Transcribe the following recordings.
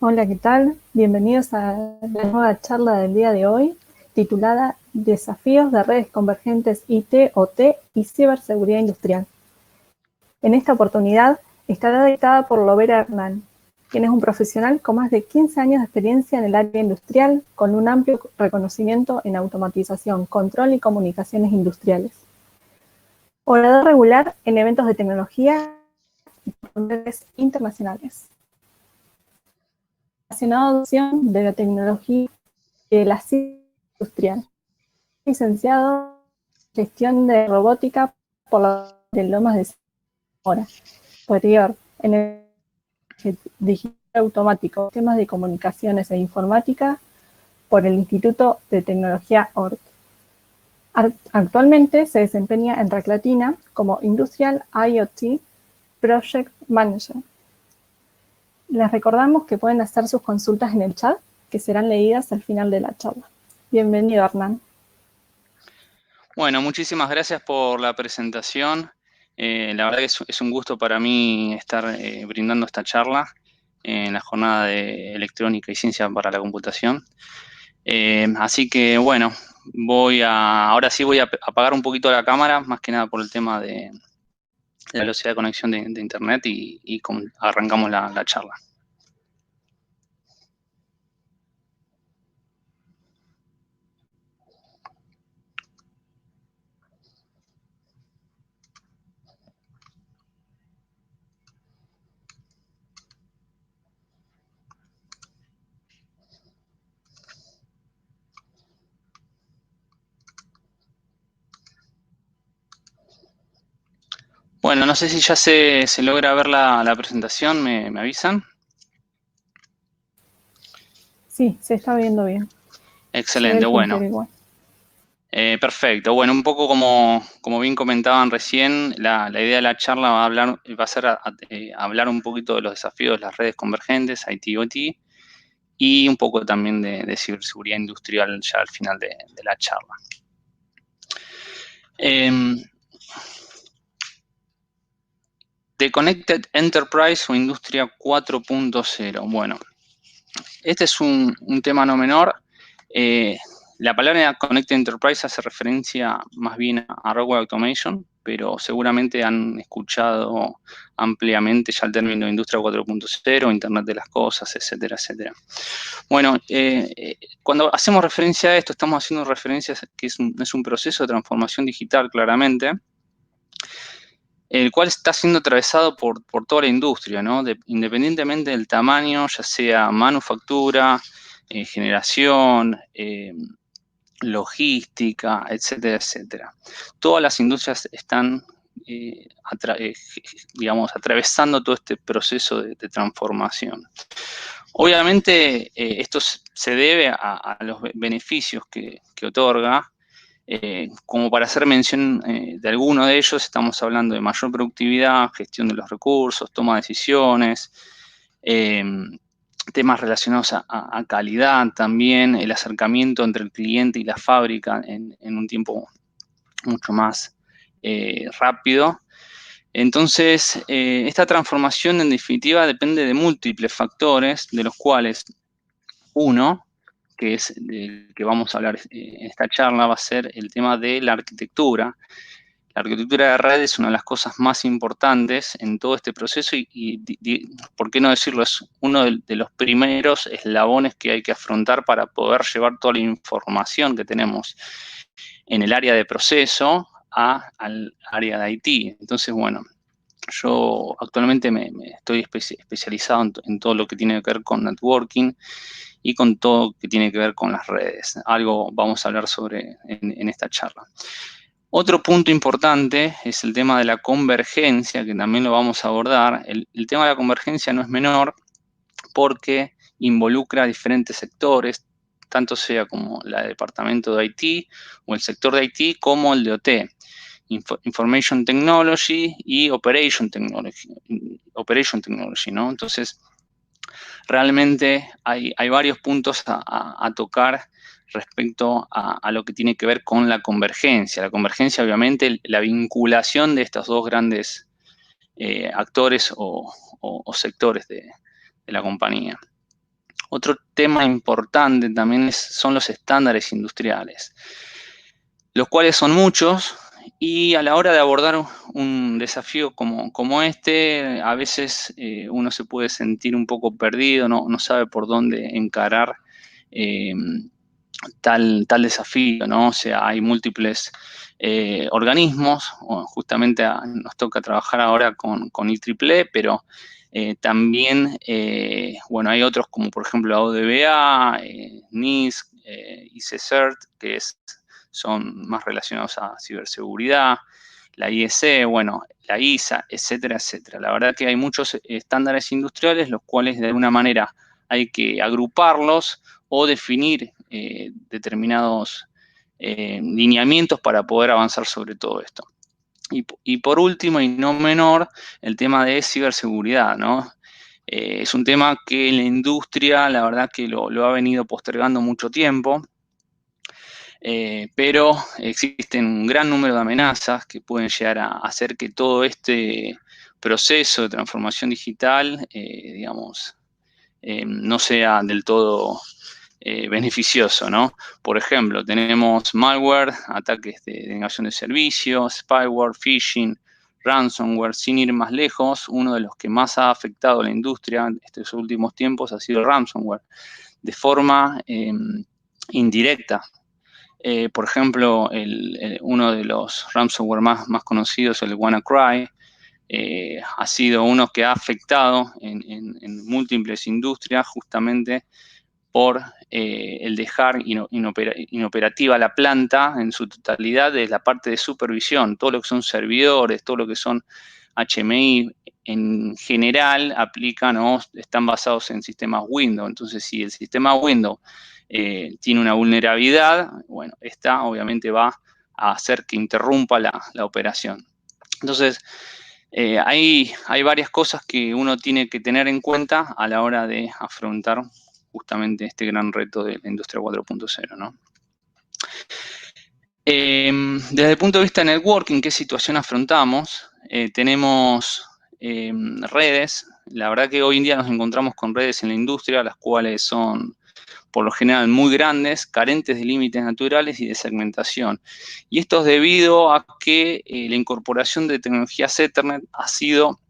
Hola, ¿qué tal? Bienvenidos a la nueva charla del día de hoy, titulada Desafíos de redes convergentes IT, OT y ciberseguridad industrial. En esta oportunidad estará dictada por Lovera Hernán, quien es un profesional con más de 15 años de experiencia en el área industrial, con un amplio reconocimiento en automatización, control y comunicaciones industriales. Orador regular en eventos de tecnología y reuniones internacionales. Relacionado a adopción de la tecnología de la ciencia industrial. Licenciado en Gestión de Robótica por la de Lomas de Zamora. Posterior en el Digital Automático, Sistemas de Comunicaciones e Informática por el Instituto de Tecnología ORT. Actualmente se desempeña en Reclatina como Industrial IoT Project Manager. Les recordamos que pueden hacer sus consultas en el chat, que serán leídas al final de la charla. Bienvenido, Hernán. Bueno, muchísimas gracias por la presentación. La verdad que es un gusto para mí estar brindando esta charla en la jornada de electrónica y ciencia para la computación. Así que bueno, ahora sí voy a apagar un poquito la cámara, más que nada por el tema de la velocidad de conexión de internet y arrancamos la charla. Bueno, no sé si ya se logra ver la presentación, ¿me avisan? Sí, se está viendo bien. Excelente, Se ve el bueno. puntero igual. Perfecto. Bueno, un poco como bien comentaban recién, la idea de la charla va a ser hablar un poquito de los desafíos de las redes convergentes, IT-OT, y un poco también de ciberseguridad industrial ya al final de la charla. The Connected Enterprise o Industria 4.0. Bueno, este es un tema no menor. La palabra Connected Enterprise hace referencia más bien a Rockwell Automation, pero seguramente han escuchado ampliamente ya el término Industria 4.0, Internet de las Cosas, etcétera, etcétera. Bueno, cuando hacemos referencia a esto, estamos haciendo referencia a que es un proceso de transformación digital, claramente, el cual está siendo atravesado por toda la industria, ¿no? Independientemente del tamaño, ya sea manufactura, generación, logística, etcétera, etcétera. Todas las industrias están, digamos, atravesando todo este proceso de transformación. Obviamente, esto se debe a los beneficios que otorga. Como para hacer mención de alguno de ellos, estamos hablando de mayor productividad, gestión de los recursos, toma de decisiones, temas relacionados a calidad también, el acercamiento entre el cliente y la fábrica en un tiempo mucho más rápido. Entonces, esta transformación en definitiva depende de múltiples factores, de los cuales uno, que es del que vamos a hablar en esta charla, va a ser el tema de la arquitectura. La arquitectura de red es una de las cosas más importantes en todo este proceso y ¿por qué no decirlo? Es uno de los primeros eslabones que hay que afrontar para poder llevar toda la información que tenemos en el área de proceso al área de IT. Entonces, bueno, yo actualmente me estoy especializado en todo lo que tiene que ver con networking y con todo lo que tiene que ver con las redes. Algo vamos a hablar sobre en esta charla. Otro punto importante es el tema de la convergencia, que también lo vamos a abordar. El tema de la convergencia no es menor porque involucra a diferentes sectores, tanto sea como el departamento de IT o el sector de IT como el de OT. Information Technology y Operation Technology, ¿no? Entonces, realmente hay varios puntos a tocar respecto a lo que tiene que ver con la convergencia. La convergencia, obviamente, la vinculación de estos dos grandes actores o sectores de la compañía. Otro tema importante también son los estándares industriales, los cuales son muchos, y a la hora de abordar un desafío como este, a veces uno se puede sentir un poco perdido, no sabe por dónde encarar tal desafío, ¿no? O sea, hay múltiples organismos, justamente nos toca trabajar ahora con IEEE, pero también, bueno, hay otros como por ejemplo la ODBA, NIST, ICCERT, que son más relacionados a ciberseguridad, la IEC, bueno, la ISA, etcétera, etcétera. La verdad que hay muchos estándares industriales, los cuales de alguna manera hay que agruparlos o definir determinados lineamientos para poder avanzar sobre todo esto. Y por último, y no menor, el tema de ciberseguridad, ¿no? Es un tema que la industria, la verdad que lo ha venido postergando mucho tiempo, pero existen un gran número de amenazas que pueden llegar a hacer que todo este proceso de transformación digital, digamos, no sea del todo beneficioso, ¿no? Por ejemplo, tenemos malware, ataques de denegación de servicios, spyware, phishing, ransomware. Sin ir más lejos, uno de los que más ha afectado a la industria en estos últimos tiempos ha sido el ransomware, de forma indirecta. Por ejemplo, uno de los ransomware más conocidos, el WannaCry, ha sido uno que ha afectado en múltiples industrias justamente por el dejar inoperativa la planta en su totalidad de la parte de supervisión. Todo lo que son servidores, todo lo que son HMI, en general aplican o están basados en sistemas Windows. Entonces, si el sistema Windows tiene una vulnerabilidad, bueno, esta obviamente va a hacer que interrumpa la operación. Entonces, hay varias cosas que uno tiene que tener en cuenta a la hora de afrontar justamente este gran reto de la industria 4.0, ¿no? Desde el punto de vista de networking, ¿qué situación afrontamos? Tenemos redes. La verdad que hoy en día nos encontramos con redes en la industria, las cuales son por lo general muy grandes, carentes de límites naturales y de segmentación. Y esto es debido a que la incorporación de tecnologías Ethernet ha sido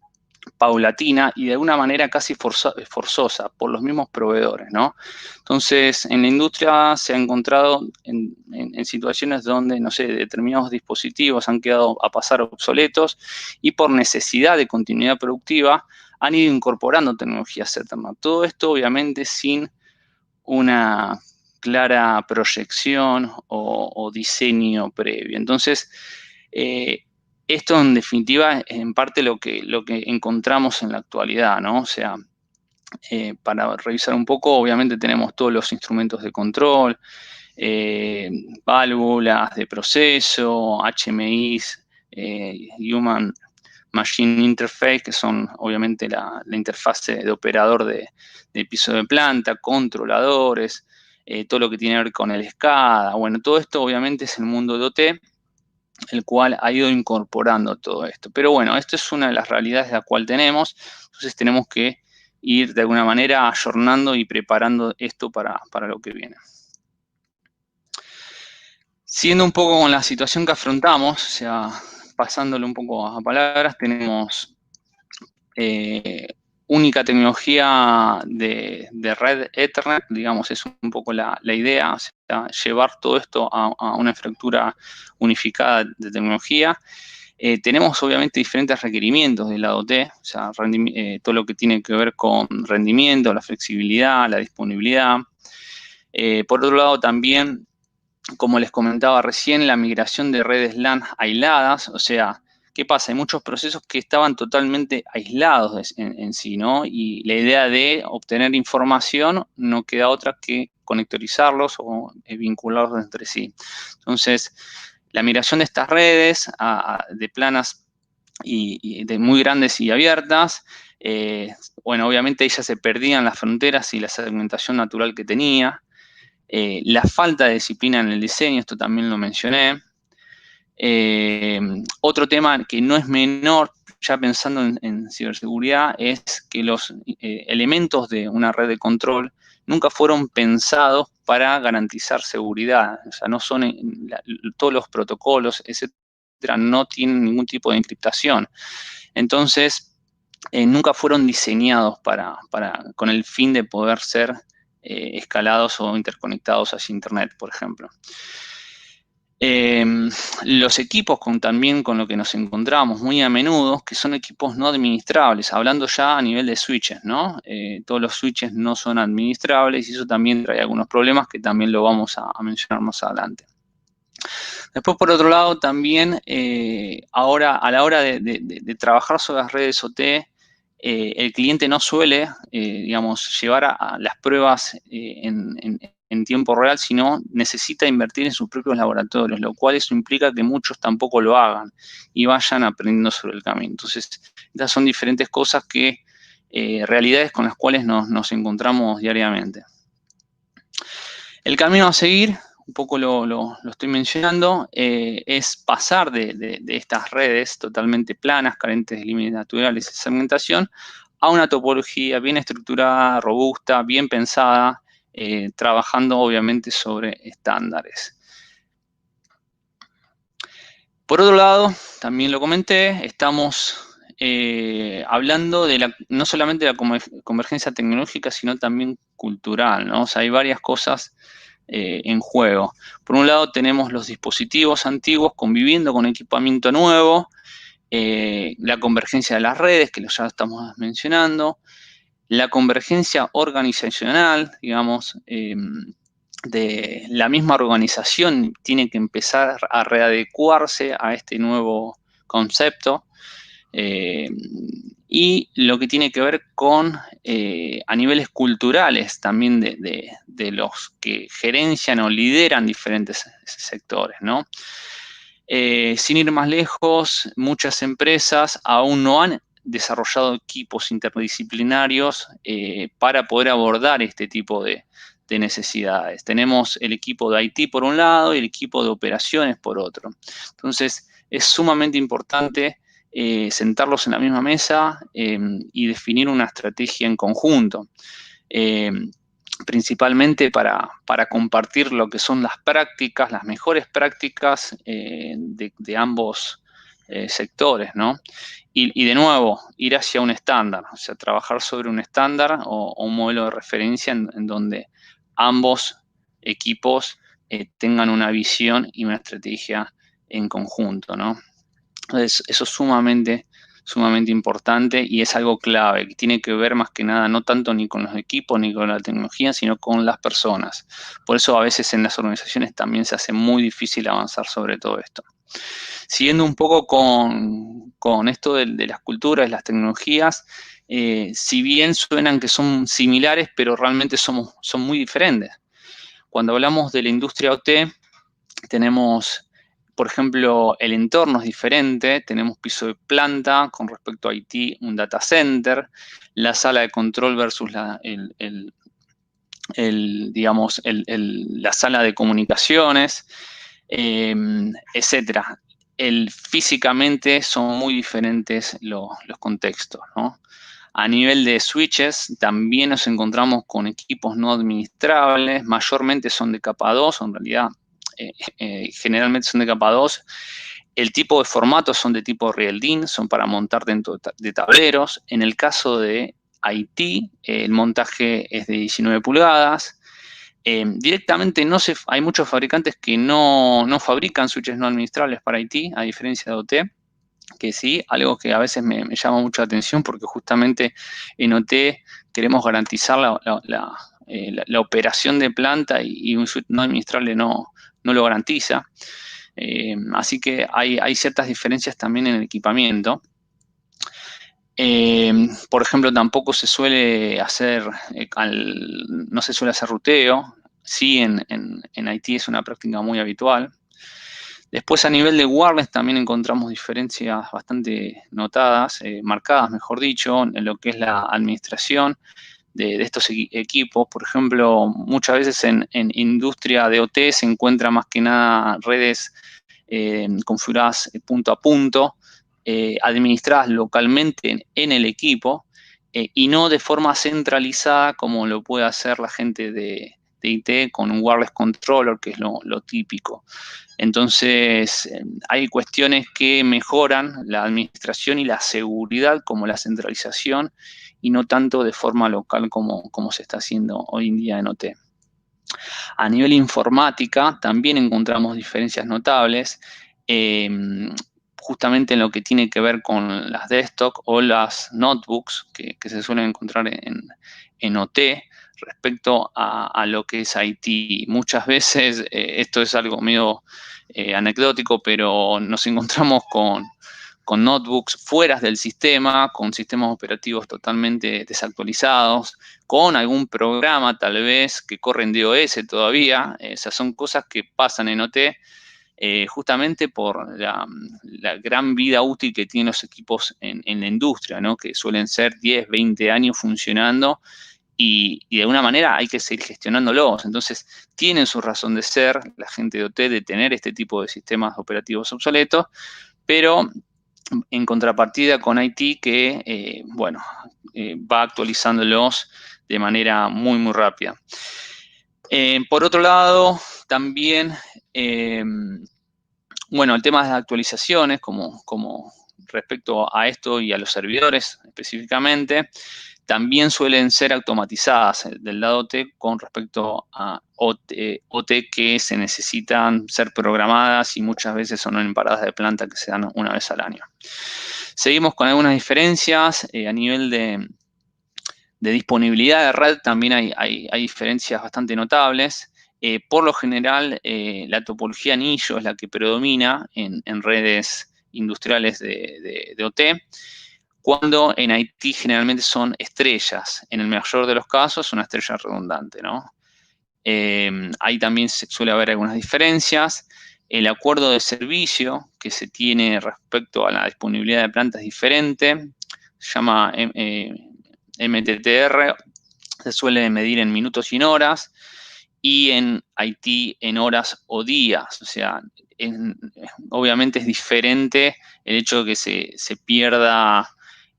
paulatina y de alguna manera casi forzosa por los mismos proveedores, ¿no? Entonces, en la industria se ha encontrado en situaciones donde, no sé, determinados dispositivos han quedado a pasar obsoletos y por necesidad de continuidad productiva han ido incorporando tecnologías Ethernet. Todo esto, obviamente, sin una clara proyección o diseño previo. Entonces, esto en definitiva es en parte lo que encontramos en la actualidad, ¿no? O sea, para revisar un poco, obviamente tenemos todos los instrumentos de control, válvulas de proceso, HMIs, Human Machine Interface, que son obviamente la interfase de operador de piso de planta, controladores, todo lo que tiene que ver con el SCADA. Bueno, todo esto obviamente es el mundo de OT, el cual ha ido incorporando todo esto. Pero bueno, esto es una de las realidades la cual tenemos, entonces tenemos que ir de alguna manera ayornando y preparando esto para lo que viene. Siguiendo un poco con la situación que afrontamos, o sea, pasándolo un poco a palabras, tenemos única tecnología de red Ethernet, digamos, es un poco la idea, o sea, llevar todo esto a una infraestructura unificada de tecnología. Tenemos obviamente diferentes requerimientos del lado T, o sea, todo lo que tiene que ver con rendimiento, la flexibilidad, la disponibilidad. Por otro lado también, como les comentaba recién, la migración de redes LAN aisladas, o sea, ¿qué pasa? Hay muchos procesos que estaban totalmente aislados en sí, ¿no? Y la idea de obtener información no queda otra que conectorizarlos o vincularlos entre sí. Entonces, la migración de estas redes de planas y de muy grandes y abiertas, bueno, obviamente ellas se perdían las fronteras y la segmentación natural que tenía. La falta de disciplina en el diseño, esto también lo mencioné. Otro tema que no es menor, ya pensando en ciberseguridad, es que los elementos de una red de control nunca fueron pensados para garantizar seguridad. O sea, no son todos los protocolos, etcétera, no tienen ningún tipo de encriptación. Entonces, nunca fueron diseñados con el fin de poder ser escalados o interconectados hacia Internet, por ejemplo. Los equipos también con lo que nos encontramos muy a menudo, que son equipos no administrables, hablando ya a nivel de switches, ¿no? Todos los switches no son administrables y eso también trae algunos problemas que también lo vamos a mencionar más adelante. Después, por otro lado, también ahora a la hora de trabajar sobre las redes OT, el cliente no suele, digamos, llevar a las pruebas en tiempo real, sino necesita invertir en sus propios laboratorios, lo cual eso implica que muchos tampoco lo hagan y vayan aprendiendo sobre el camino. Entonces, estas son diferentes cosas realidades con las cuales nos encontramos diariamente. El camino a seguir, un poco lo estoy mencionando, es pasar de estas redes totalmente planas, carentes de límites naturales y segmentación, a una topología bien estructurada, robusta, bien pensada, trabajando obviamente sobre estándares. Por otro lado, también lo comenté, estamos hablando no solamente de la convergencia tecnológica, sino también cultural, ¿no? O sea, hay varias cosas en juego. Por un lado tenemos los dispositivos antiguos conviviendo con equipamiento nuevo, la convergencia de las redes, que ya estamos mencionando, la convergencia organizacional, digamos, de la misma organización tiene que empezar a readecuarse a este nuevo concepto. Y lo que tiene que ver con a niveles culturales también de los que gerencian o lideran diferentes sectores, ¿no? Sin ir más lejos, muchas empresas aún no han desarrollado equipos interdisciplinarios para poder abordar este tipo de necesidades. Tenemos el equipo de IT por un lado y el equipo de operaciones por otro. Entonces, es sumamente importante sentarlos en la misma mesa y definir una estrategia en conjunto, principalmente para compartir lo que son las prácticas, las mejores prácticas de ambos sectores, ¿no? Y de nuevo, ir hacia un estándar, o sea, trabajar sobre un estándar o un modelo de referencia en donde ambos equipos tengan una visión y una estrategia en conjunto, ¿no? Entonces, eso es sumamente importante y es algo clave, que tiene que ver más que nada no tanto ni con los equipos ni con la tecnología, sino con las personas. Por eso a veces en las organizaciones también se hace muy difícil avanzar sobre todo esto. Siguiendo un poco con esto de las culturas, las tecnologías, si bien suenan que son similares, pero realmente son muy diferentes. Cuando hablamos de la industria OT, tenemos, por ejemplo, el entorno es diferente, tenemos piso de planta con respecto a IT, un data center, la sala de control versus la sala de comunicaciones, etcétera. Físicamente son muy diferentes los contextos, ¿no? A nivel de switches, también nos encontramos con equipos no administrables, mayormente son de capa 2, en realidad generalmente son de capa 2. El tipo de formatos son de tipo real-din, son para montar dentro de tableros. En el caso de IT, el montaje es de 19 pulgadas. Directamente hay muchos fabricantes que no fabrican switches no administrables para IT, a diferencia de OT, que sí, algo que a veces me llama mucho la atención porque justamente en OT queremos garantizar la operación de planta y un switch no administrable no lo garantiza. Así que hay ciertas diferencias también en el equipamiento. Por ejemplo, tampoco se suele hacer, no se suele hacer ruteo. Sí, en IT es una práctica muy habitual. Después, a nivel de wireless, también encontramos diferencias bastante notadas, marcadas, mejor dicho, en lo que es la administración de estos equipos. Por ejemplo, muchas veces en industria de OT se encuentra más que nada redes configuradas punto a punto, administradas localmente en el equipo, y no de forma centralizada como lo puede hacer la gente de IT con un wireless controller, que es lo típico. Entonces, hay cuestiones que mejoran la administración y la seguridad, como la centralización, y no tanto de forma local como se está haciendo hoy en día en OT. A nivel informática también encontramos diferencias notables, justamente en lo que tiene que ver con las desktop o las notebooks que se suelen encontrar en OT respecto a lo que es IT. Muchas veces, esto es algo medio anecdótico, pero nos encontramos con notebooks fuera del sistema, con sistemas operativos totalmente desactualizados, con algún programa tal vez que corre en DOS todavía. Esas son cosas que pasan en OT justamente por la gran vida útil que tienen los equipos en la industria, ¿no? Que suelen ser 10, 20 años funcionando y de alguna manera hay que seguir gestionándolos. Entonces, tienen su razón de ser la gente de OT de tener este tipo de sistemas operativos obsoletos, pero en contrapartida con IT que, va actualizándolos de manera muy, muy rápida. Por otro lado, también, el tema de las actualizaciones, como respecto a esto y a los servidores específicamente, también suelen ser automatizadas del lado OT con respecto a OT que se necesitan ser programadas y muchas veces son en paradas de planta que se dan una vez al año. Seguimos con algunas diferencias a nivel de disponibilidad de red. También hay diferencias bastante notables. Por lo general, la topología anillo es la que predomina en redes industriales de OT, cuando en IT generalmente son estrellas. En el mayor de los casos, una estrella redundante, ¿no? Ahí también suele haber algunas diferencias. El acuerdo de servicio que se tiene respecto a la disponibilidad de planta es diferente. Se llama MTTR, se suele medir en minutos y en horas, y en IT en horas o días. O sea, obviamente es diferente el hecho de que se pierda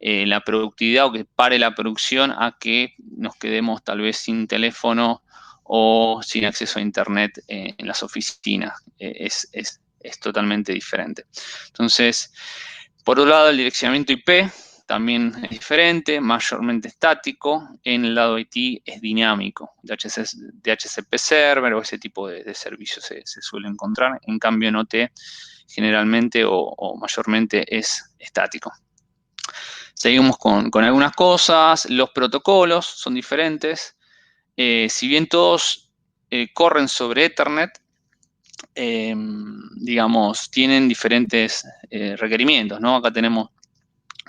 la productividad o que pare la producción a que nos quedemos tal vez sin teléfono o sin acceso a internet en las oficinas. Es totalmente diferente. Entonces, por un lado, el direccionamiento IP también es diferente, mayormente estático. En el lado IT es dinámico, DHCP server o ese tipo de servicios se suele encontrar. En cambio, en OT generalmente o mayormente es estático. Seguimos con algunas cosas. Los protocolos son diferentes. Si bien todos corren sobre Ethernet, tienen diferentes requerimientos, ¿no? Acá tenemos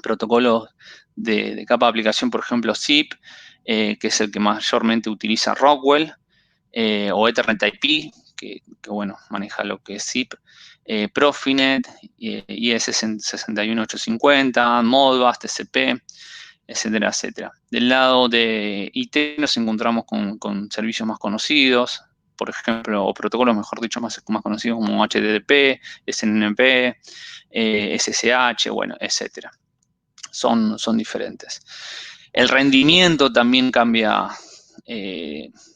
protocolos de capa de aplicación, por ejemplo, ZIP, que es el que mayormente utiliza Rockwell, o Ethernet IP, que maneja lo que es ZIP, Profinet, IS61850, Modbus, TCP, etcétera, etcétera. Del lado de IT nos encontramos con servicios más conocidos, por ejemplo, o protocolos, mejor dicho, más conocidos como HTTP, SNMP, SSH, etcétera. Son diferentes. El rendimiento también cambia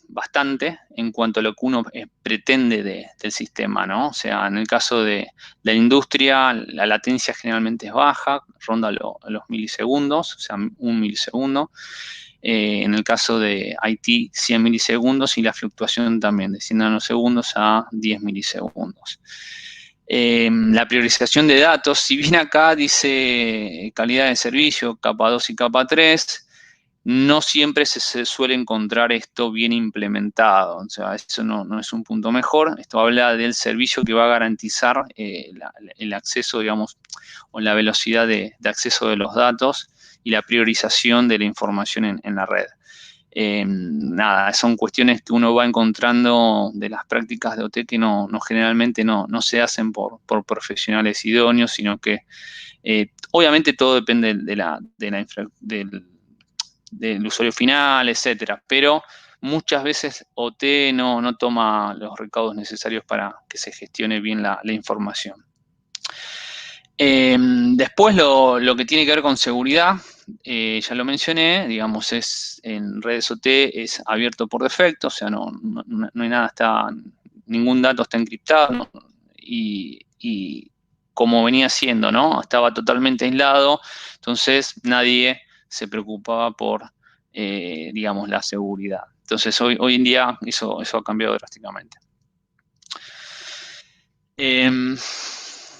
bastante en cuanto a lo que uno pretende del sistema, ¿no? O sea, en el caso de la industria, la latencia generalmente es baja, ronda los milisegundos, o sea, 1 milisegundo. En el caso de IT, 100 milisegundos, y la fluctuación también de 100 nanosegundos a 10 milisegundos. La priorización de datos, si bien acá dice calidad de servicio, capa 2 y capa 3, no siempre se suele encontrar esto bien implementado. O sea, eso no es un punto mejor. Esto habla del servicio que va a garantizar el acceso, digamos, o la velocidad de acceso de los datos y la priorización de la información en la red. Son cuestiones que uno va encontrando de las prácticas de OT que generalmente no se hacen por profesionales idóneos, sino que obviamente todo depende del usuario final, etcétera, pero muchas veces OT no toma los recaudos necesarios para que se gestione bien la información. Después lo que tiene que ver con seguridad, ya lo mencioné, digamos, en redes OT es abierto por defecto, o sea, no hay nada, ningún dato está encriptado, ¿no? Y como venía siendo, ¿no? Estaba totalmente aislado, entonces nadie se preocupaba por, digamos, la seguridad. Entonces, hoy en día eso ha cambiado drásticamente.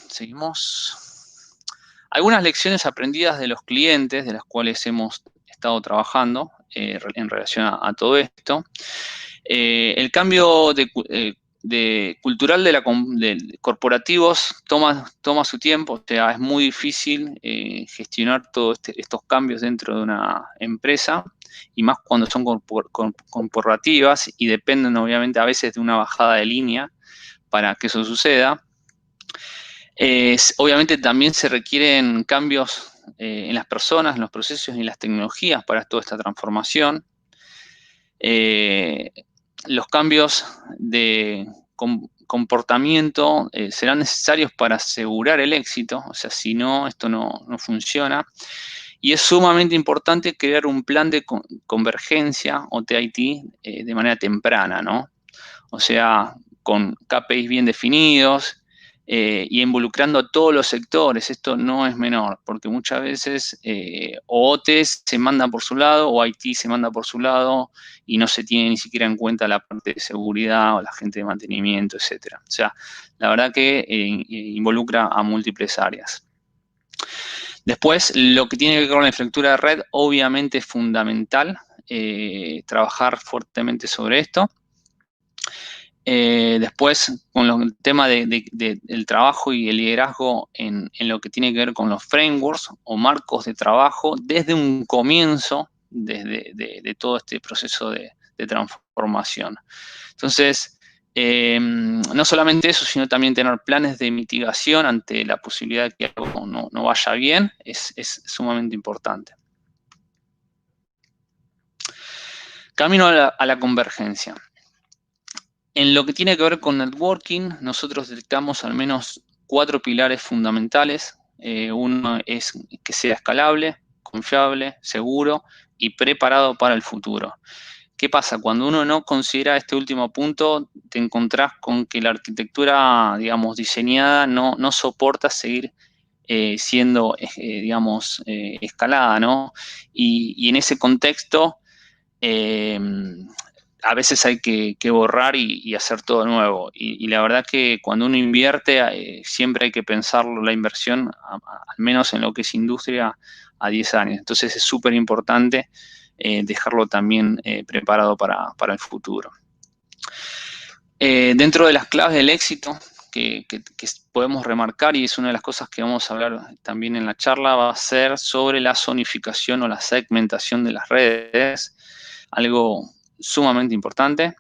Seguimos. Algunas lecciones aprendidas de los clientes, de las cuales hemos estado trabajando en relación a todo esto. El cambio cultural de corporativos toma su tiempo, o sea, es muy difícil gestionar todos estos cambios dentro de una empresa, y más cuando son corporativas y dependen obviamente a veces de una bajada de línea para que eso suceda. Obviamente también se requieren cambios en las personas, en los procesos y en las tecnologías para toda esta transformación. Los cambios de comportamiento serán necesarios para asegurar el éxito, o sea, si no, esto no funciona. Y es sumamente importante crear un plan de convergencia o TIT de manera temprana, ¿no? O sea, con KPIs bien definidos y involucrando a todos los sectores. Esto no es menor, porque muchas veces o OT se manda por su lado o IT se manda por su lado y no se tiene ni siquiera en cuenta la parte de seguridad o la gente de mantenimiento, etcétera. O sea, la verdad que involucra a múltiples áreas. Después, lo que tiene que ver con la infraestructura de red, obviamente es fundamental trabajar fuertemente sobre esto. Después, con el tema del trabajo y el liderazgo en lo que tiene que ver con los frameworks o marcos de trabajo desde un comienzo, de todo este proceso de transformación. Entonces, no solamente eso, sino también tener planes de mitigación ante la posibilidad de que algo no vaya bien, es sumamente importante. Camino a la convergencia. En lo que tiene que ver con networking, nosotros detectamos al menos 4 pilares fundamentales. Uno es que sea escalable, confiable, seguro y preparado para el futuro. ¿Qué pasa? Cuando uno no considera este último punto, te encontrás con que la arquitectura, digamos, diseñada no soporta seguir siendo, digamos, escalada, ¿no? Y en ese contexto, a veces hay que borrar y hacer todo nuevo. Y la verdad que cuando uno invierte, siempre hay que pensar la inversión, al menos en lo que es industria, a 10 años. Entonces es súper importante dejarlo también preparado para el futuro. Dentro de las claves del éxito que podemos remarcar, y es una de las cosas que vamos a hablar también en la charla, va a ser sobre la zonificación o la segmentación de las redes, algo sumamente importante,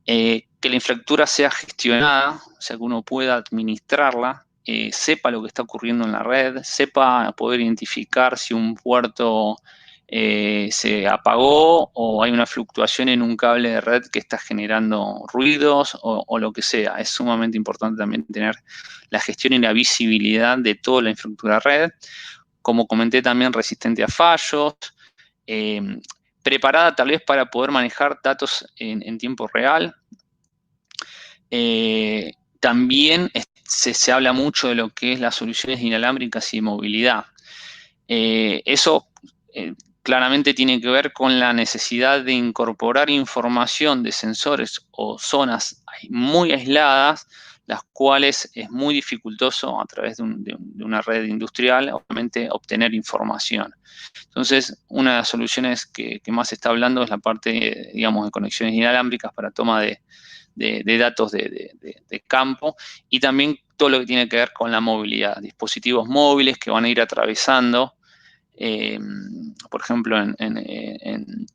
que la infraestructura sea gestionada, o sea, que uno pueda administrarla, sepa lo que está ocurriendo en la red, sepa poder identificar si un puerto se apagó o hay una fluctuación en un cable de red que está generando ruidos o lo que sea. Es sumamente importante también tener la gestión y la visibilidad de toda la infraestructura red. Como comenté, también resistente a fallos, preparada tal vez para poder manejar datos en tiempo real. También se habla mucho de lo que es las soluciones inalámbricas y de movilidad. Eso claramente tiene que ver con la necesidad de incorporar información de sensores o zonas muy aisladas, las cuales es muy dificultoso a través de una red industrial, obviamente, obtener información. Entonces, una de las soluciones que más se está hablando es la parte, digamos, de conexiones inalámbricas para toma de datos de campo, y también todo lo que tiene que ver con la movilidad, dispositivos móviles que van a ir atravesando, por ejemplo, en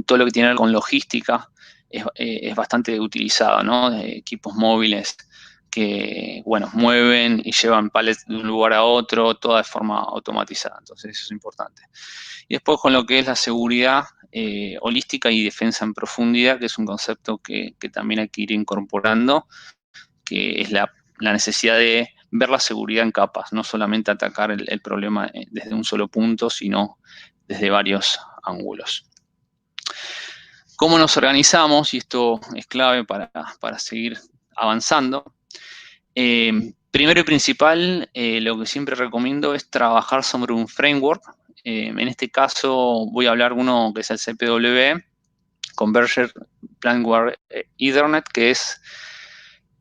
todo lo que tiene que ver con logística, es bastante utilizado, ¿no? Equipos móviles que, bueno, mueven y llevan pallets de un lugar a otro, toda de forma automatizada. Entonces, eso es importante. Y después con lo que es la seguridad holística y defensa en profundidad, que es un concepto que también hay que ir incorporando, que es la necesidad de ver la seguridad en capas, no solamente atacar el problema desde un solo punto, sino desde varios ángulos. ¿Cómo nos organizamos? Y esto es clave para seguir avanzando. Primero y principal, lo que siempre recomiendo es trabajar sobre un framework. En este caso voy a hablar de uno que es el CPW, Converged Planeware Ethernet, que es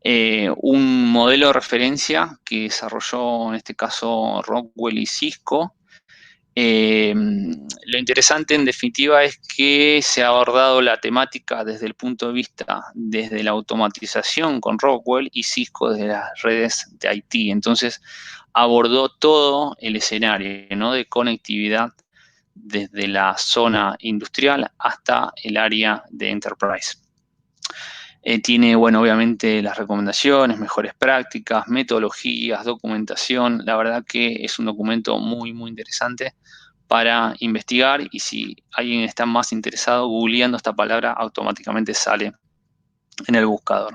un modelo de referencia que desarrolló en este caso Rockwell y Cisco. Lo interesante en definitiva es que se ha abordado la temática desde el punto de vista desde la automatización con Rockwell y Cisco desde las redes de IT. Entonces abordó todo el escenario, ¿no?, de conectividad desde la zona industrial hasta el área de enterprise. Tiene, bueno, obviamente las recomendaciones, mejores prácticas, metodologías, documentación. La verdad que es un documento muy, muy interesante para investigar, y si alguien está más interesado, googleando esta palabra automáticamente sale en el buscador.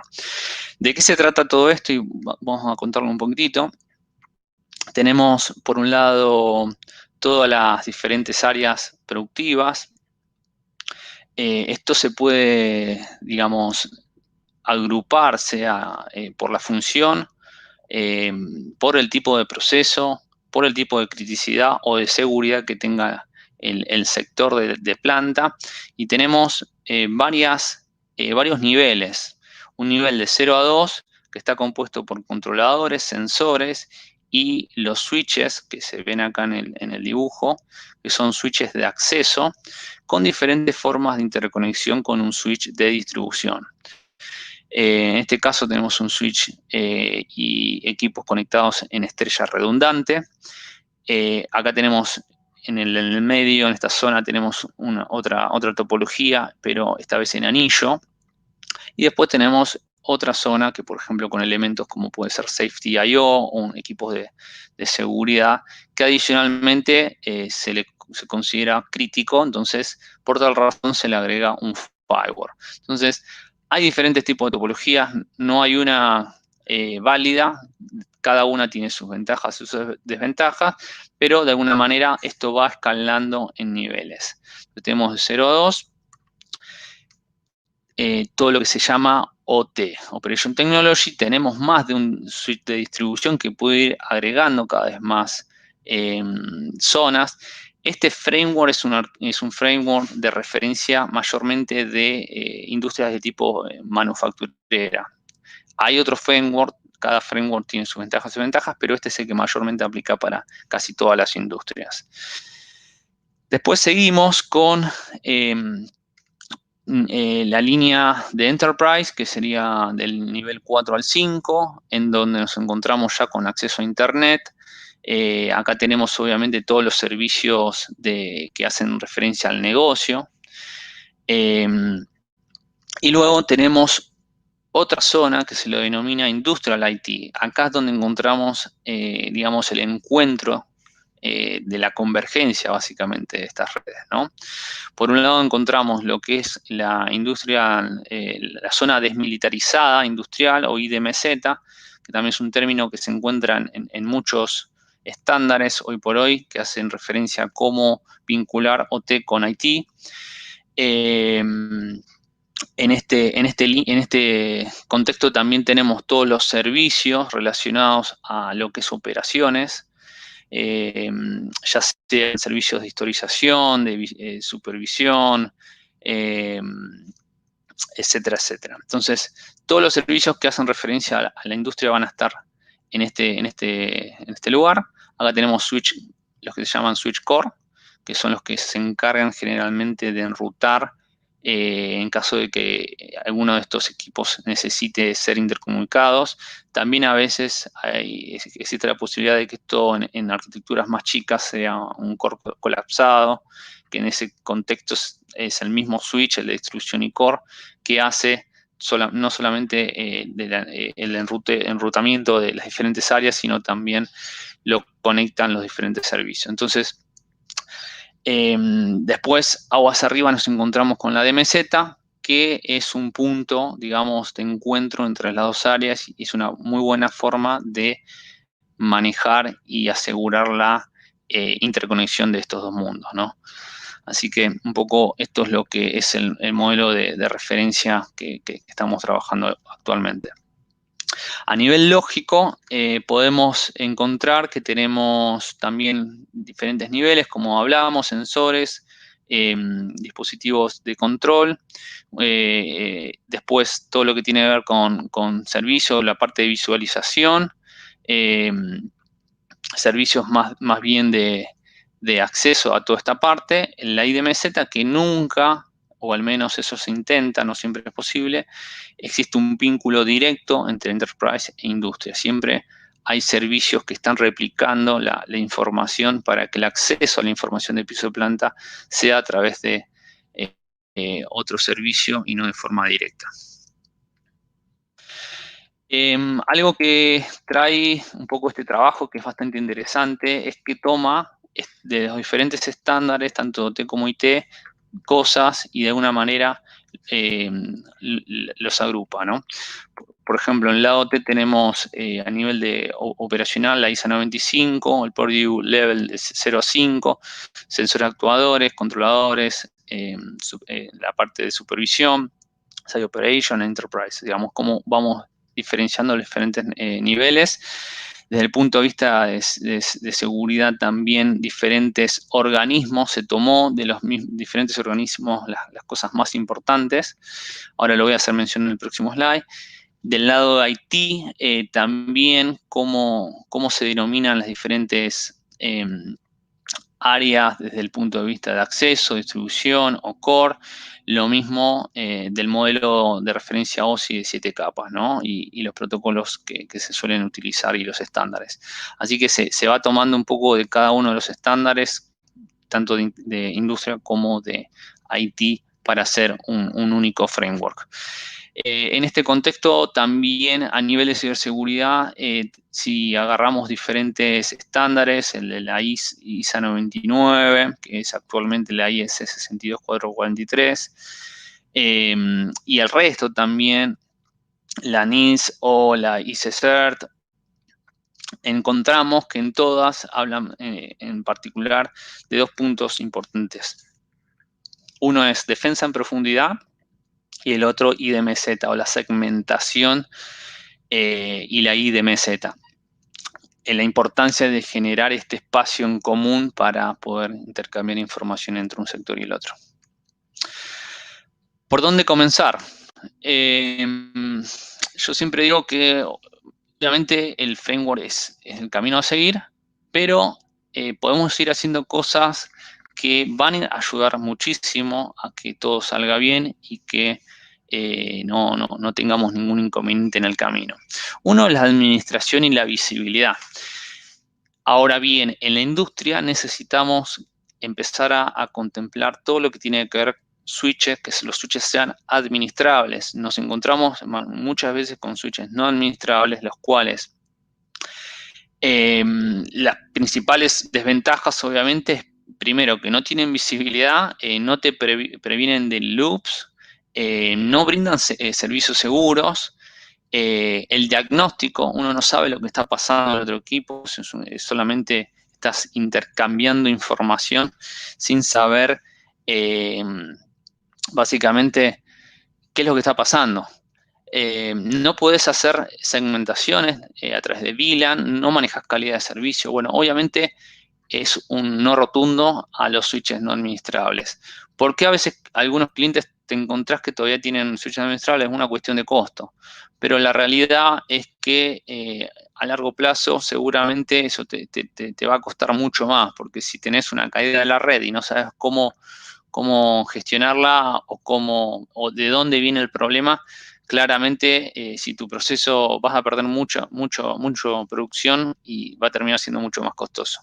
¿De qué se trata todo esto? Y vamos a contarlo un poquitito. Tenemos, por un lado, todas las diferentes áreas productivas. Esto se puede, digamos, agruparse por la función, por el tipo de proceso, por el tipo de criticidad o de seguridad que tenga el sector de planta. Y tenemos varios niveles. Un nivel de 0 a 2 que está compuesto por controladores, sensores y los switches que se ven acá en el dibujo, que son switches de acceso con diferentes formas de interconexión con un switch de distribución. En este caso tenemos un switch y equipos conectados en estrella redundante. Acá tenemos en el medio, en esta zona, tenemos otra topología, pero esta vez en anillo. Y después tenemos otra zona que, por ejemplo, con elementos como puede ser Safety I/O o equipos de seguridad, que adicionalmente se considera crítico. Entonces, por tal razón se le agrega un firewall. Entonces, hay diferentes tipos de topologías, no hay una válida, cada una tiene sus ventajas y sus desventajas, pero de alguna manera esto va escalando en niveles. Entonces, tenemos de 0 a 2, todo lo que se llama OT, Operation Technology. Tenemos más de un switch de distribución que puede ir agregando cada vez más zonas. Este framework es un framework de referencia mayormente de industrias de tipo manufacturera. Hay otros framework, cada framework tiene sus ventajas y desventajas, pero este es el que mayormente aplica para casi todas las industrias. Después seguimos con la línea de Enterprise, que sería del nivel 4 al 5, en donde nos encontramos ya con acceso a Internet. Acá tenemos obviamente todos los servicios que hacen referencia al negocio. Y luego tenemos otra zona que se lo denomina Industrial IT. Acá es donde encontramos, digamos, el encuentro de la convergencia, básicamente, de estas redes, ¿no? Por un lado encontramos lo que es la industria, la zona desmilitarizada industrial, o IDMZ, que también es un término que se encuentra en muchos estándares hoy por hoy, que hacen referencia a cómo vincular OT con IT. En este contexto también tenemos todos los servicios relacionados a lo que es operaciones, ya sean servicios de historización, de supervisión, etcétera, etcétera. Entonces, todos los servicios que hacen referencia a la industria van a estar en este lugar. Acá tenemos los que se llaman switch core, que son los que se encargan generalmente de enrutar en caso de que alguno de estos equipos necesite ser intercomunicados. También a veces existe la posibilidad de que esto en arquitecturas más chicas sea un core colapsado, que en ese contexto es el mismo switch, el de distribución y core, que hace no solamente el enrutamiento de las diferentes áreas, sino también lo conectan los diferentes servicios. Entonces, después, aguas arriba, nos encontramos con la DMZ, que es un punto, digamos, de encuentro entre las dos áreas, y es una muy buena forma de manejar y asegurar la interconexión de estos dos mundos, ¿no? Así que un poco esto es lo que es el modelo de referencia que estamos trabajando actualmente. A nivel lógico, podemos encontrar que tenemos también diferentes niveles, como hablábamos, sensores, dispositivos de control, después todo lo que tiene que ver con servicios, la parte de visualización, servicios más bien de acceso a toda esta parte, la IDMZ que nunca, o al menos eso se intenta, no siempre es posible, existe un vínculo directo entre enterprise e industria. Siempre hay servicios que están replicando la información para que el acceso a la información de piso de planta sea a través de otro servicio y no de forma directa. Algo que trae un poco este trabajo, que es bastante interesante, es que toma de los diferentes estándares, tanto T como IT, cosas y de alguna manera los agrupa, ¿no? Por ejemplo, en el lado T tenemos a nivel de operacional la ISA 95, el Purdue Level de 0 a 5, sensores actuadores, controladores, la parte de supervisión, Site Operation, Enterprise, digamos, cómo vamos diferenciando los diferentes niveles. Desde el punto de vista de seguridad también, diferentes organismos, se tomó de los diferentes organismos las cosas más importantes. Ahora lo voy a hacer mención en el próximo slide. Del lado de IT, también cómo se denominan las diferentes áreas desde el punto de vista de acceso, distribución o core. Lo mismo del modelo de referencia OSI de 7 capas, ¿no? Y los protocolos que se suelen utilizar y los estándares. Así que se va tomando un poco de cada uno de los estándares, tanto de industria como de IT, para hacer un único framework. En este contexto, también a nivel de ciberseguridad, si agarramos diferentes estándares, el de la ISA 99, que es actualmente la IS 62443, y el resto también, la NIST o la ICCERT, encontramos que en todas hablan en particular de dos puntos importantes. Uno es defensa en profundidad, y el otro IDMZ, o la segmentación y la IDMZ. La importancia de generar este espacio en común para poder intercambiar información entre un sector y el otro. ¿Por dónde comenzar? Yo siempre digo que obviamente el framework es el camino a seguir, pero podemos ir haciendo cosas que van a ayudar muchísimo a que todo salga bien y que no tengamos ningún inconveniente en el camino. Uno es la administración y la visibilidad. Ahora bien, en la industria necesitamos empezar a contemplar todo lo que tiene que ver switches, que los switches sean administrables. Nos encontramos muchas veces con switches no administrables, los cuales las principales desventajas obviamente es, primero, que no tienen visibilidad, no te previenen de loops, no brindan servicios seguros. El diagnóstico, uno no sabe lo que está pasando en el otro equipo, solamente estás intercambiando información sin saber básicamente qué es lo que está pasando. No puedes hacer segmentaciones a través de VLAN, no manejas calidad de servicio. Bueno, obviamente es un no rotundo a los switches no administrables. Porque a veces algunos clientes te encontrás que todavía tienen switches no administrables? Es una cuestión de costo. Pero la realidad es que a largo plazo seguramente eso te va a costar mucho más, porque si tenés una caída de la red y no sabes cómo gestionarla o de dónde viene el problema, claramente si tu proceso vas a perder mucho producción y va a terminar siendo mucho más costoso.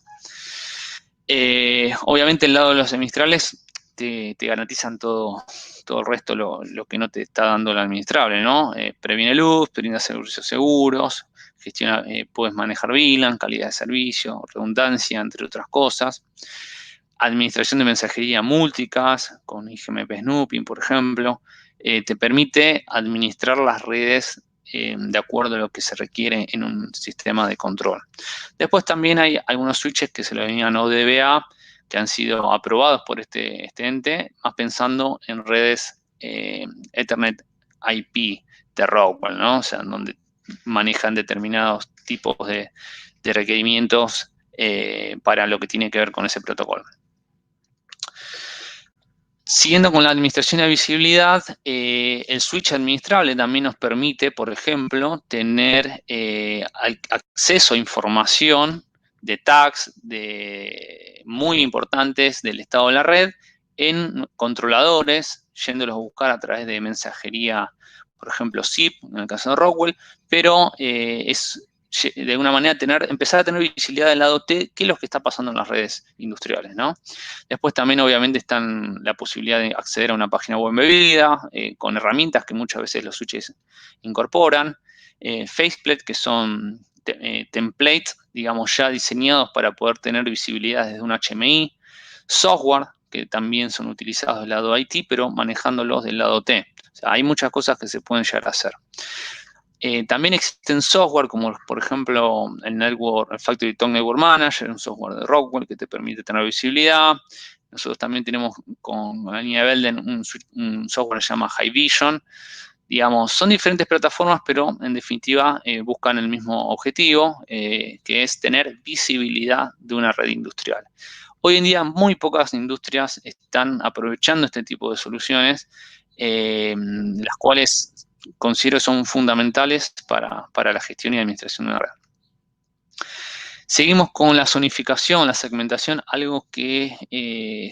Obviamente el lado de los administrables te garantizan todo el resto, lo que no te está dando el administrable, ¿no? Previene luz, brinda servicios seguros, gestiona, puedes manejar VLAN, calidad de servicio, redundancia, entre otras cosas. Administración de mensajería multicast, con IGMP Snooping, por ejemplo, te permite administrar las redes de acuerdo a lo que se requiere en un sistema de control. Después también hay algunos switches que se lo denominan ODBA, que han sido aprobados por este ente, más pensando en redes Ethernet IP de Rockwell, ¿no? O sea, donde manejan determinados tipos de requerimientos para lo que tiene que ver con ese protocolo. Siguiendo con la administración de visibilidad, el switch administrable también nos permite, por ejemplo, tener acceso a información de tags muy importantes del estado de la red en controladores, yéndolos a buscar a través de mensajería, por ejemplo, zip, en el caso de Rockwell, pero es de alguna manera empezar a tener visibilidad del lado T, qué es lo que está pasando en las redes industriales, ¿no? Después también obviamente están la posibilidad de acceder a una página web embebida, con herramientas que muchas veces los switches incorporan, faceplate, que son templates, digamos, ya diseñados para poder tener visibilidad desde un HMI, software, que también son utilizados del lado IT, pero manejándolos del lado T. O sea, hay muchas cosas que se pueden llegar a hacer. También existen software como, por ejemplo, el Factory Talk Network Manager, un software de Rockwell que te permite tener visibilidad. Nosotros también tenemos con la línea de Belden un software que se llama Hikvision. Digamos, son diferentes plataformas, pero en definitiva buscan el mismo objetivo, que es tener visibilidad de una red industrial. Hoy en día muy pocas industrias están aprovechando este tipo de soluciones, las cuales considero son fundamentales para la gestión y administración de una red. Seguimos con la zonificación, la segmentación, algo que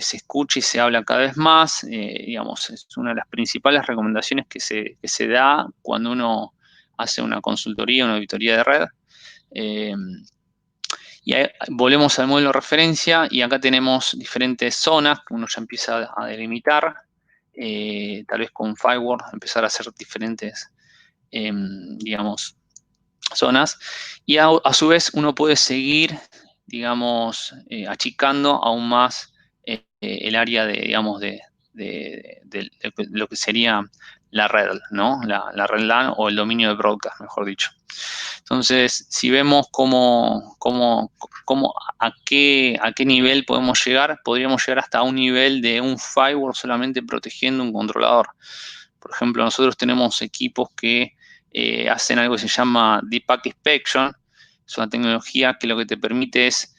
se escucha y se habla cada vez más. Digamos, es una de las principales recomendaciones que se da cuando uno hace una consultoría, una auditoría de red. Y ahí volvemos al modelo de referencia y acá tenemos diferentes zonas que uno ya empieza a delimitar. Tal vez con Firewall empezar a hacer diferentes, digamos, zonas. Y a su vez uno puede seguir, digamos, achicando aún más el área de, digamos, de lo que sería la red, ¿no? La red LAN o el dominio de broadcast, mejor dicho. Entonces, si vemos a qué nivel podemos llegar, podríamos llegar hasta un nivel de un firewall solamente protegiendo un controlador. Por ejemplo, nosotros tenemos equipos que hacen algo que se llama Deep Packet Inspection. Es una tecnología que lo que te permite es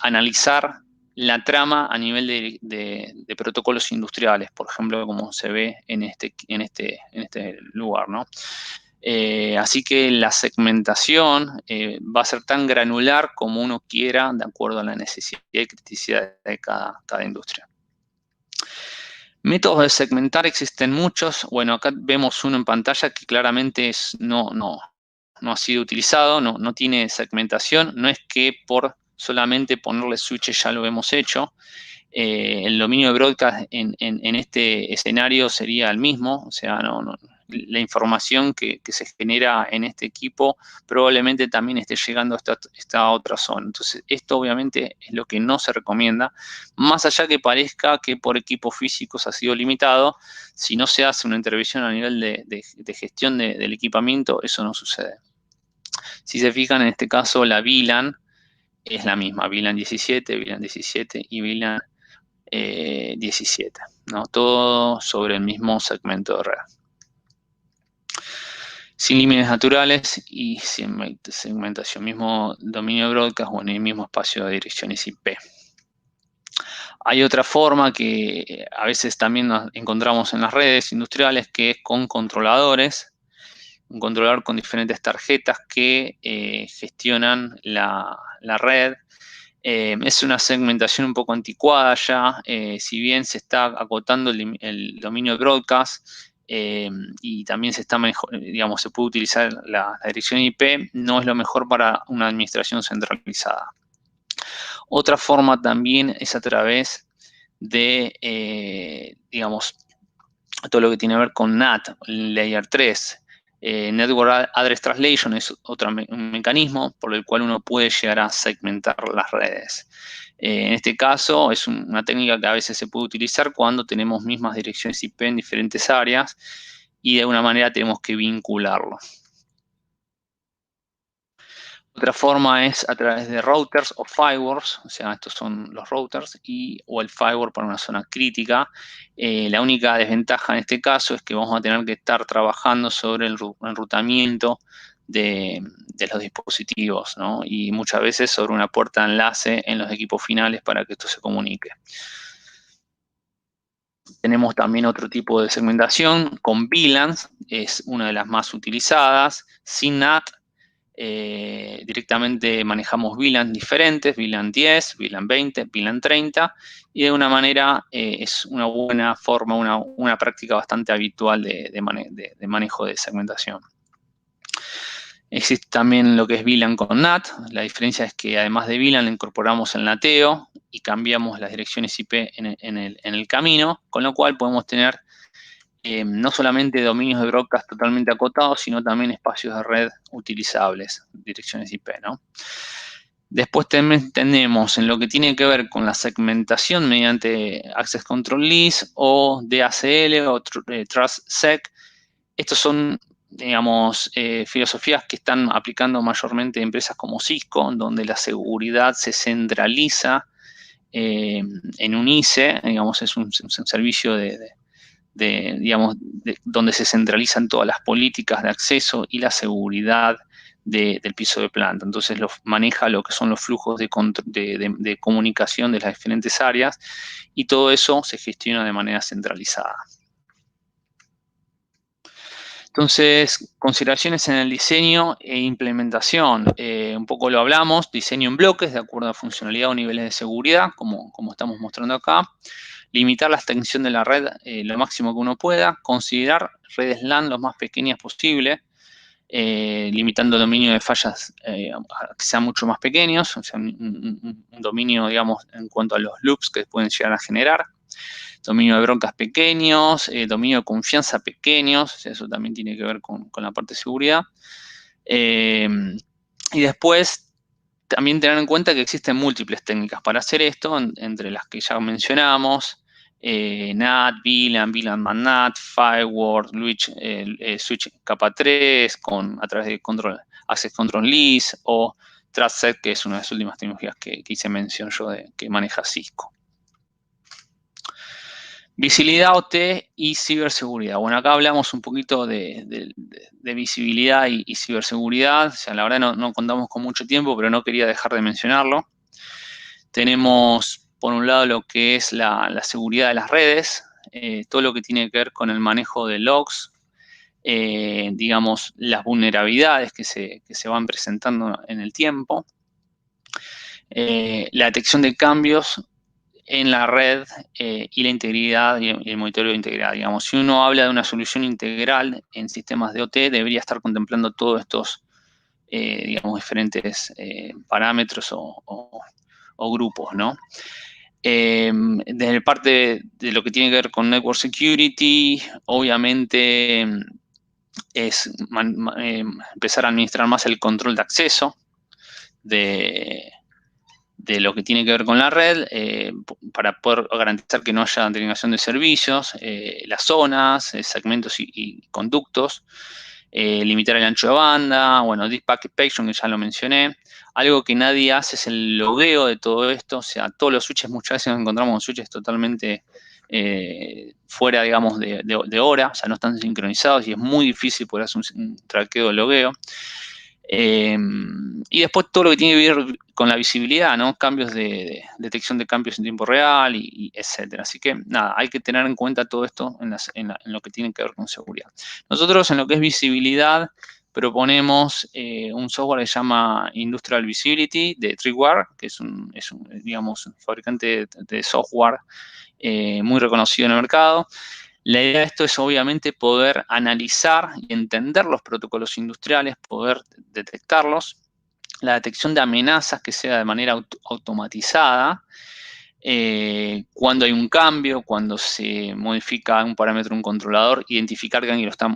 analizar la trama a nivel de protocolos industriales, por ejemplo, como se ve en este lugar, ¿no? Así que la segmentación va a ser tan granular como uno quiera, de acuerdo a la necesidad y criticidad de cada industria. Métodos de segmentar existen muchos. Bueno, acá vemos uno en pantalla que claramente no ha sido utilizado, no tiene segmentación. No es que por solamente ponerle switches ya lo hemos hecho. El dominio de broadcast en este escenario sería el mismo, o sea, la información que se genera en este equipo probablemente también esté llegando a esta otra zona. Entonces, esto obviamente es lo que no se recomienda, más allá que parezca que por equipos físicos ha sido limitado. Si no se hace una intervención a nivel de gestión del equipamiento, eso no sucede. Si se fijan, en este caso la VLAN es la misma, VLAN 17, VLAN 17 y VLAN 17, ¿no? Todo sobre el mismo segmento de red. Sin límites naturales y sin segmentación, mismo dominio de broadcast o en el mismo espacio de direcciones IP. Hay otra forma que a veces también nos encontramos en las redes industriales, que es con controladores. Un controlador con diferentes tarjetas que gestionan la red. Es una segmentación un poco anticuada ya, si bien se está acotando el dominio de broadcast y también se puede utilizar la dirección IP, no es lo mejor para una administración centralizada. Otra forma también es a través de, digamos, todo lo que tiene que ver con NAT, Layer 3. Network Address Translation es otro mecanismo por el cual uno puede llegar a segmentar las redes. En este caso es una técnica que a veces se puede utilizar cuando tenemos mismas direcciones IP en diferentes áreas y de alguna manera tenemos que vincularlo. Otra forma es a través de routers o firewalls, o sea, estos son los routers, o el firewall para una zona crítica. La única desventaja en este caso es que vamos a tener que estar trabajando sobre el enrutamiento de los dispositivos, ¿no? Y muchas veces sobre una puerta de enlace en los equipos finales para que esto se comunique. Tenemos también otro tipo de segmentación con VLANs, es una de las más utilizadas, sin NAT. Directamente manejamos VLAN diferentes, VLAN 10, VLAN 20, VLAN 30, y de una manera es una buena forma, una práctica bastante habitual de manejo de segmentación. Existe también lo que es VLAN con NAT. La diferencia es que además de VLAN incorporamos el NATeo y cambiamos las direcciones IP en el camino, con lo cual podemos tener no solamente dominios de broadcast totalmente acotados, sino también espacios de red utilizables, direcciones IP, ¿no? Después también tenemos en lo que tiene que ver con la segmentación mediante Access Control List o DACL o TrustSec. Estos son, digamos, filosofías que están aplicando mayormente empresas como Cisco, donde la seguridad se centraliza en un ICE, digamos, es un servicio donde se centralizan todas las políticas de acceso y la seguridad del piso de planta. Entonces maneja lo que son los flujos de comunicación de las diferentes áreas y todo eso se gestiona de manera centralizada. Entonces, consideraciones en el diseño e implementación. Un poco lo hablamos, diseño en bloques de acuerdo a funcionalidad o niveles de seguridad, como estamos mostrando acá. Limitar la extensión de la red lo máximo que uno pueda. Considerar redes LAN lo más pequeñas posible, limitando el dominio de fallas a que sean mucho más pequeños, o sea, un dominio, digamos, en cuanto a los loops que pueden llegar a generar. Dominio de broncas pequeños, dominio de confianza pequeños, o sea, eso también tiene que ver con la parte de seguridad. Y después, también tener en cuenta que existen múltiples técnicas para hacer esto, entre las que ya mencionamos, NAT, VLAN, VLAN más NAT, Firewall, Switch capa 3, a través de Access Control List, o TrustSec, que es una de las últimas tecnologías que hice mención yo que maneja Cisco. Visibilidad OT y ciberseguridad. Bueno, acá hablamos un poquito de visibilidad y ciberseguridad. O sea, la verdad no contamos con mucho tiempo, pero no quería dejar de mencionarlo. Tenemos, por un lado, lo que es la seguridad de las redes, todo lo que tiene que ver con el manejo de logs, digamos, las vulnerabilidades que se van presentando en el tiempo, la detección de cambios en la red y la integridad y el monitoreo de integridad. Digamos, si uno habla de una solución integral en sistemas de OT, debería estar contemplando todos estos, digamos, diferentes parámetros o grupos, ¿no? Desde parte de lo que tiene que ver con Network Security, obviamente es empezar a administrar más el control de acceso de lo que tiene que ver con la red, para poder garantizar que no haya denegación de servicios, las zonas, segmentos y conductos, limitar el ancho de banda, bueno, Deep Packet Inspection, que ya lo mencioné. Algo que nadie hace es el logueo de todo esto, o sea, todos los switches, muchas veces nos encontramos switches totalmente fuera, digamos, de hora, o sea, no están sincronizados y es muy difícil poder hacer un traqueo de logueo. Y después todo lo que tiene que ver con la visibilidad, ¿no? Cambios de detección de cambios en tiempo real, y etcétera. Así que, nada, hay que tener en cuenta todo esto en lo que tiene que ver con seguridad. Nosotros, en lo que es visibilidad, proponemos un software que se llama Industrial Visibility de Tripwire, que es un digamos, un fabricante de software muy reconocido en el mercado. La idea de esto es obviamente poder analizar y entender los protocolos industriales, poder detectarlos, la detección de amenazas que sea de manera automatizada, cuando hay un cambio, cuando se modifica un parámetro, un controlador, identificar que alguien lo está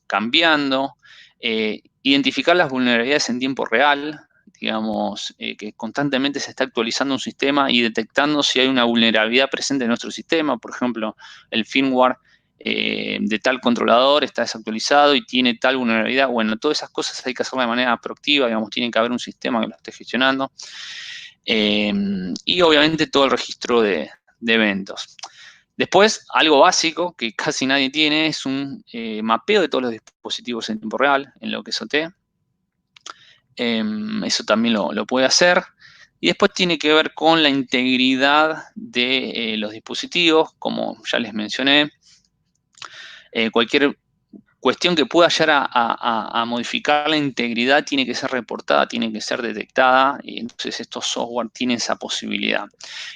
cambiando, identificar las vulnerabilidades en tiempo real, digamos, que constantemente se está actualizando un sistema y detectando si hay una vulnerabilidad presente en nuestro sistema, por ejemplo, el firmware de tal controlador está desactualizado y tiene tal vulnerabilidad. Bueno, todas esas cosas hay que hacerlo de manera proactiva, digamos, tiene que haber un sistema que lo esté gestionando. Y obviamente todo el registro de eventos. Después, algo básico que casi nadie tiene es un mapeo de todos los dispositivos en tiempo real, en lo que es OT. Eso también lo puede hacer. Y después tiene que ver con la integridad de los dispositivos, como ya les mencioné. Cualquier cuestión que pueda llegar a modificar la integridad tiene que ser reportada, tiene que ser detectada, y entonces estos software tienen esa posibilidad.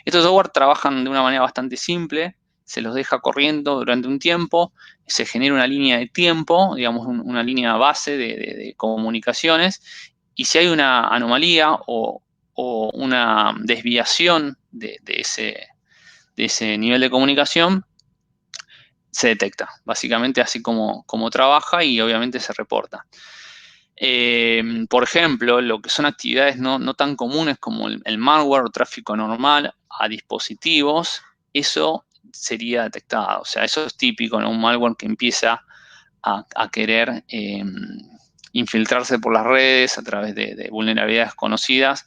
Estos software trabajan de una manera bastante simple, se los deja corriendo durante un tiempo, se genera una línea de tiempo, digamos una línea base de comunicaciones, y si hay una anomalía o una desviación de ese nivel de comunicación, se detecta, básicamente así como trabaja y obviamente se reporta. Por ejemplo, lo que son actividades no tan comunes como el malware o tráfico normal a dispositivos, eso sería detectado. O sea, eso es típico, ¿no? Un malware que empieza a querer infiltrarse por las redes a través de vulnerabilidades conocidas.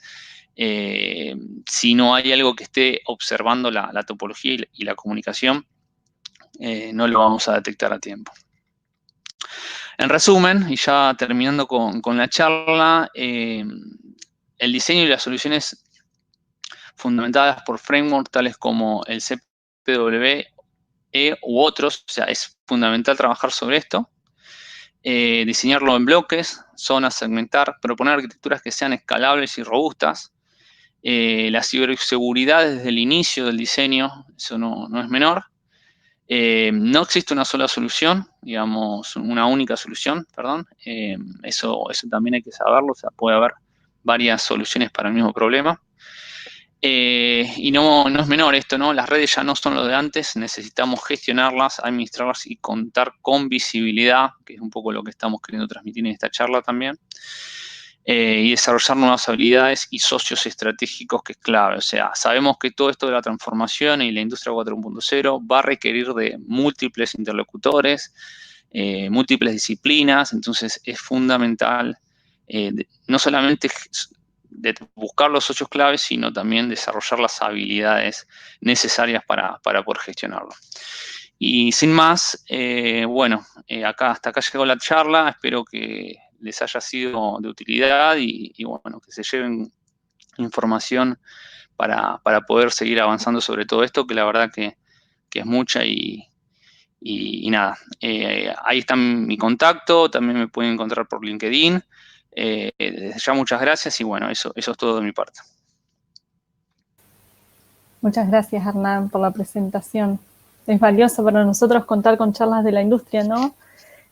Si no hay algo que esté observando la topología y la comunicación, no lo vamos a detectar a tiempo. En resumen, y ya terminando con la charla, el diseño y las soluciones fundamentadas por frameworks tales como el CPWE u otros, o sea, es fundamental trabajar sobre esto, diseñarlo en bloques, zonas, segmentar, proponer arquitecturas que sean escalables y robustas. La ciberseguridad desde el inicio del diseño, eso no es menor. No existe una sola solución, digamos, una única solución, perdón. Eso también hay que saberlo, o sea, puede haber varias soluciones para el mismo problema. Y no es menor esto, ¿no? Las redes ya no son lo de antes, necesitamos gestionarlas, administrarlas y contar con visibilidad, que es un poco lo que estamos queriendo transmitir en esta charla también. Y desarrollar nuevas habilidades y socios estratégicos, que es clave. O sea, sabemos que todo esto de la transformación y la industria 4.0 va a requerir de múltiples interlocutores, múltiples disciplinas, entonces es fundamental no solamente de buscar los socios claves, sino también desarrollar las habilidades necesarias para poder gestionarlo. Y sin más, bueno, hasta acá llegó la charla, espero que les haya sido de utilidad y bueno, que se lleven información para poder seguir avanzando sobre todo esto, que la verdad que es mucha y nada. Ahí está mi contacto, también me pueden encontrar por LinkedIn. Desde ya muchas gracias y bueno, eso es todo de mi parte. Muchas gracias, Hernán, por la presentación. Es valioso para nosotros contar con charlas de la industria, ¿no?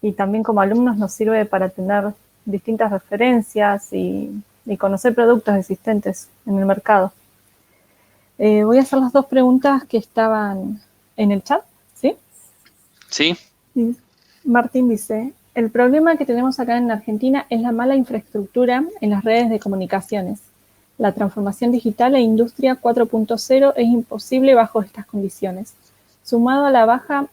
Y también como alumnos nos sirve para tener distintas referencias y conocer productos existentes en el mercado. Voy a hacer las dos preguntas que estaban en el chat, ¿sí? Sí. Martín dice, el problema que tenemos acá en Argentina es la mala infraestructura en las redes de comunicaciones. La transformación digital e industria 4.0 es imposible bajo estas condiciones, sumado a la baja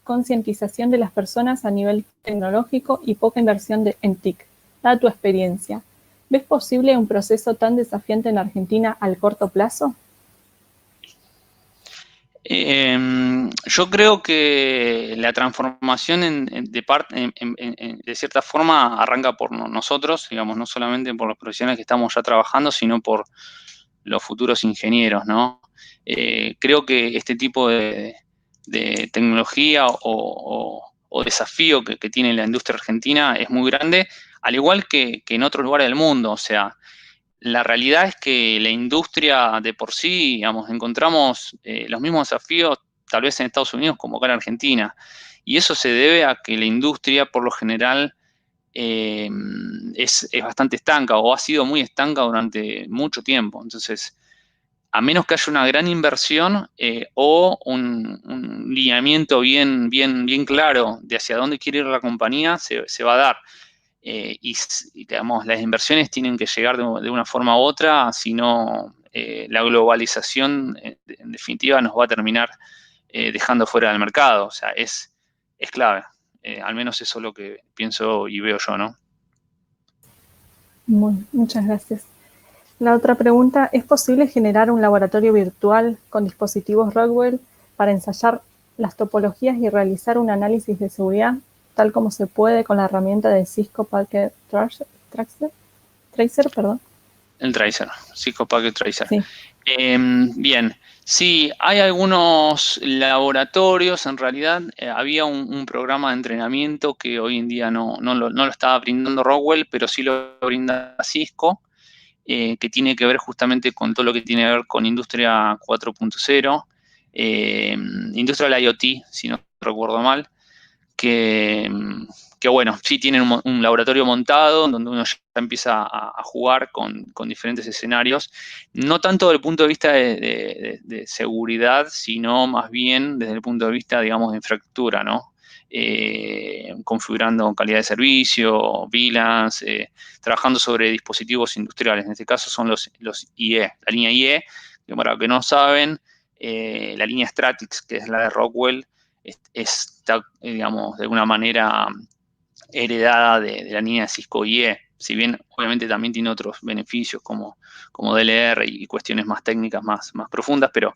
concientización de las personas a nivel tecnológico y poca inversión en TIC. Dada tu experiencia, ¿ves posible un proceso tan desafiante en Argentina al corto plazo? Yo creo que la transformación de cierta forma arranca por nosotros, digamos, no solamente por los profesionales que estamos ya trabajando, sino por los futuros ingenieros, ¿no? Creo que este tipo de tecnología o desafío que tiene la industria argentina es muy grande, al igual que en otros lugares del mundo. O sea, la realidad es que la industria de por sí, digamos, encontramos los mismos desafíos tal vez en Estados Unidos como acá en Argentina. Y eso se debe a que la industria, por lo general, es bastante estanca o ha sido muy estanca durante mucho tiempo. Entonces, a menos que haya una gran inversión o un lineamiento bien claro de hacia dónde quiere ir la compañía, se va a dar. Y digamos, las inversiones tienen que llegar de una forma u otra, si no, la globalización en definitiva nos va a terminar dejando fuera del mercado. O sea, es es clave. Al menos eso es lo que pienso y veo yo, ¿no? Muchas gracias. La otra pregunta, ¿es posible generar un laboratorio virtual con dispositivos Rockwell para ensayar las topologías y realizar un análisis de seguridad, tal como se puede con la herramienta de Cisco Packet Tracer? Perdón. El Tracer, Cisco Packet Tracer. Sí. Bien, sí, hay algunos laboratorios, en realidad había un programa de entrenamiento que hoy en día no lo estaba brindando Rockwell, pero sí lo brinda Cisco, que tiene que ver justamente con todo lo que tiene que ver con Industria 4.0, Industrial IoT, si no recuerdo mal, que bueno, sí tienen un laboratorio montado donde uno ya empieza a jugar con diferentes escenarios, no tanto desde el punto de vista de seguridad, sino más bien desde el punto de vista, digamos, de infraestructura, ¿no? Configurando calidad de servicio, VLANs, trabajando sobre dispositivos industriales. En este caso son los IE, la línea IE, que para los que no saben, la línea Stratix, que es la de Rockwell, está, digamos, de alguna manera heredada de la línea de Cisco IE, si bien obviamente también tiene otros beneficios como DLR y cuestiones más técnicas, más profundas, pero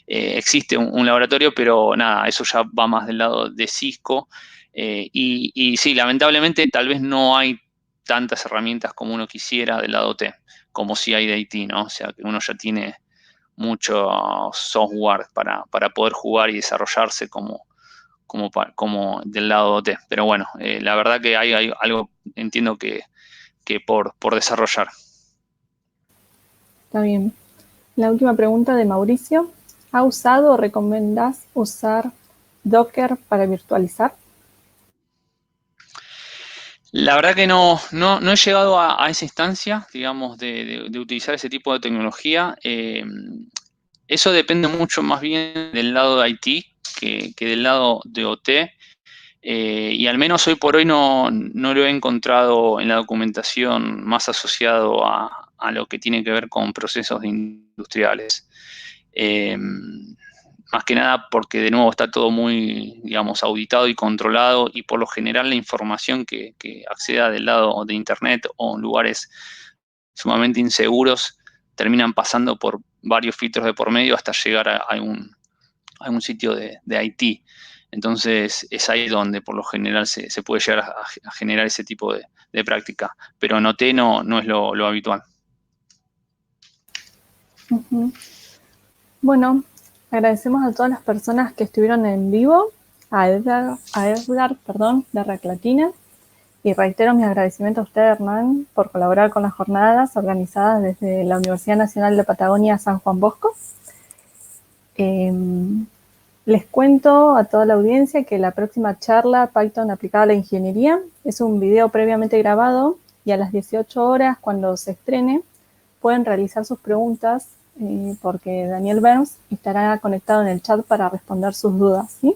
existe un laboratorio, pero nada, eso ya va más del lado de Cisco. Y sí, lamentablemente tal vez no hay tantas herramientas como uno quisiera del lado T, como si hay de IT, ¿no? O sea, que uno ya tiene mucho software para poder jugar y desarrollarse como del lado T. Pero bueno, la verdad que hay algo, entiendo que por desarrollar. Está bien. La última pregunta de Mauricio. ¿Ha usado o recomendás usar Docker para virtualizar? La verdad que no he llegado a esa instancia, digamos, de utilizar ese tipo de tecnología. Eso depende mucho más bien del lado de IT que del lado de OT. Y al menos hoy por hoy no lo he encontrado en la documentación más asociado a lo que tiene que ver con procesos industriales. Más que nada porque de nuevo está todo muy, digamos, auditado y controlado, y por lo general la información que acceda del lado de Internet o en lugares sumamente inseguros terminan pasando por varios filtros de por medio hasta llegar a algún sitio de IT. Entonces es ahí donde por lo general se puede llegar a generar ese tipo de práctica. Pero en OT no es lo habitual. Uh-huh. Bueno, agradecemos a todas las personas que estuvieron en vivo, a Edgar, de Reclatina, y reitero mis agradecimientos a usted, Hernán, por colaborar con las jornadas organizadas desde la Universidad Nacional de Patagonia San Juan Bosco. Les cuento a toda la audiencia que la próxima charla Python aplicada a la ingeniería es un video previamente grabado, y a las 18 horas, cuando se estrene, pueden realizar sus preguntas porque Daniel Burns estará conectado en el chat para responder sus dudas, ¿sí?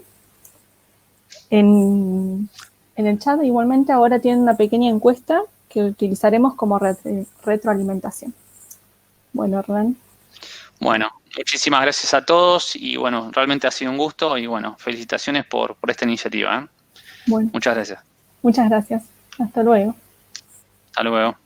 En el chat igualmente ahora tienen una pequeña encuesta que utilizaremos como retroalimentación. Bueno, Hernán. Bueno, muchísimas gracias a todos y bueno, realmente ha sido un gusto y bueno, felicitaciones por esta iniciativa. Bueno, muchas gracias. Muchas gracias. Hasta luego. Hasta luego.